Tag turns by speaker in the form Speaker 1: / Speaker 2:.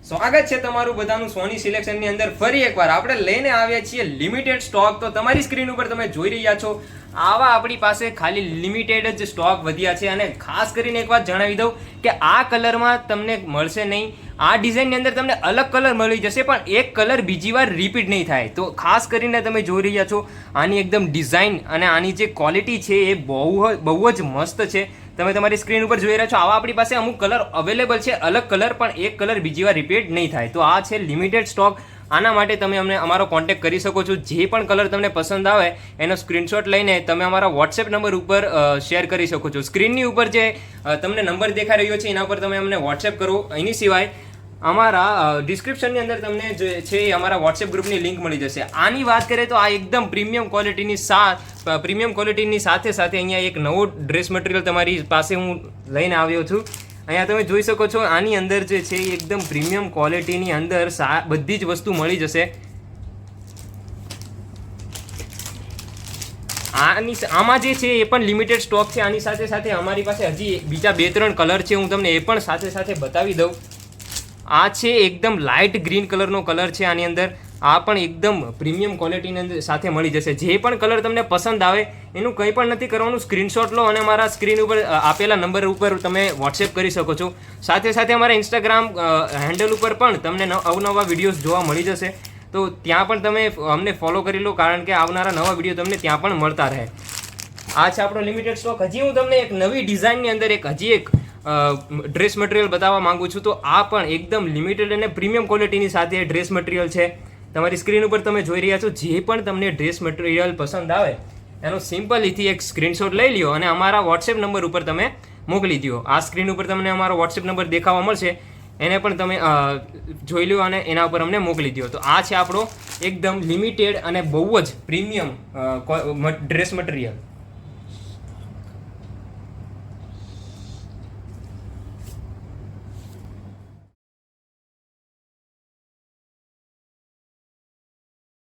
Speaker 1: સ્વાગત છે તમારું બધાનું સોની સિલેક્શનની અંદર ફરી એકવાર આપણે લઈને આવ્યા છીએ લિમિટેડ સ્ટોક. તો તમારી સ્ક્રીન ઉપર તમે જોઈ રહ્યા છો આવા આપણી પાસે ખાલી લિમિટેડ જ સ્ટોક વધ્યા છે. અને ખાસ કરીને એક વાત જણાવી દઉં કે આ કલરમાં તમને મળશે નહીં. આ ડિઝાઇનની અંદર તમને અલગ કલર મળી જશે પણ એક કલર બીજી વાર રિપીટ નહીં થાય. તો ખાસ કરીને તમે જોઈ રહ્યા છો આની એકદમ ડિઝાઇન અને આની જે ક્વોલિટી છે એ બહુ જ મસ્ત છે. તમે તમારી સ્ક્રીન ઉપર જોઈ રહ્યા છો આવા આપણી પાસે અમુક કલર અવેલેબલ છે, અલગ કલર પણ એક કલર બીજી વાર રિપીટ નહીં થાય. તો આ છે લિમિટેડ સ્ટોક. આના માટે તમે અમને અમારો કોન્ટેક્ટ કરી શકો છો. જે પણ કલર તમને પસંદ આવે એનો સ્ક્રીનશોટ લઈને તમે અમારા વોટ્સએપ નંબર ઉપર શેર કરી શકો છો. સ્ક્રીનની ઉપર જે તમને નંબર દેખાઈ રહ્યો છે એના ઉપર તમે અમને વોટ્સએપ કરો. એની સિવાય અમારા ડિસ્ક્રિપ્શનની અંદર તમને જે છે એ અમારા વોટ્સએપ ગ્રુપની લિંક મળી જશે. આની વાત કરીએ તો આ એકદમ પ્રીમિયમ ક્વોલિટીની સાથે સાથે અહીંયા એક નવો ડ્રેસ મટીરિયલ તમારી પાસે હું લઈને આવ્યો છું. અહીંયા તમે જોઈ શકો છો આની અંદર જે છે એ એકદમ પ્રીમિયમ ક્વોલિટીની અંદર બધી જ વસ્તુ મળી જશે. આમાં જે છે એ પણ લિમિટેડ સ્ટોક છે. આની સાથે સાથે અમારી પાસે હજી બીજા 2-3 કલર છે, હું તમને એ પણ સાથે સાથે બતાવી દઉં. આ છે એકદમ લાઇટ ગ્રીન કલરનો કલર છે. આની અંદર આ પણ એકદમ પ્રીમિયમ ક્વોલિટીની અંદર સાથે મળી જશે. જે પણ કલર તમને પસંદ આવે એનું કંઈ પણ નથી કરવાનું, સ્ક્રીનશોટ લો અને મારા સ્ક્રીન ઉપર આપેલા નંબર ઉપર તમે વોટ્સએપ કરી શકો છો. સાથે સાથે અમારા ઇન્સ્ટાગ્રામ હેન્ડલ ઉપર પણ તમને અવનવા વિડીયોઝ જોવા મળી જશે. તો ત્યાં પણ તમે અમને ફોલો કરી લો, કારણ કે આવનારા નવા વિડીયો તમને ત્યાં પણ મળતા રહે. આ છે આપણો લિમિટેડ સ્ટોક. હજી હું તમને એક નવી ડિઝાઇનની અંદર એક ડ્રેસ મટીરિયલ બતાવવા માંગુ છું. તો આ પણ એકદમ લિમિટેડ અને પ્રીમિયમ ક્વોલિટીની સાથે ડ્રેસ મટીરિયલ છે. તમારી સ્ક્રીન ઉપર તમે જોઈ રહ્યા છો. જે પણ તમને ડ્રેસ મટીરિયલ પસંદ આવે એનો સિમ્પલીથી એક સ્ક્રીનશોટ લઈ લ્યો અને અમારા વોટ્સએપ નંબર ઉપર તમે મોકલી દો. આ સ્ક્રીન ઉપર તમને અમારો વોટ્સએપ નંબર દેખાવા મળશે, એને પણ તમે જોઈ લો અને એના ઉપર અમને મોકલી દો. તો આ છે આપણો એકદમ લિમિટેડ અને બહુ જ પ્રીમિયમ ડ્રેસ મટીરિયલ.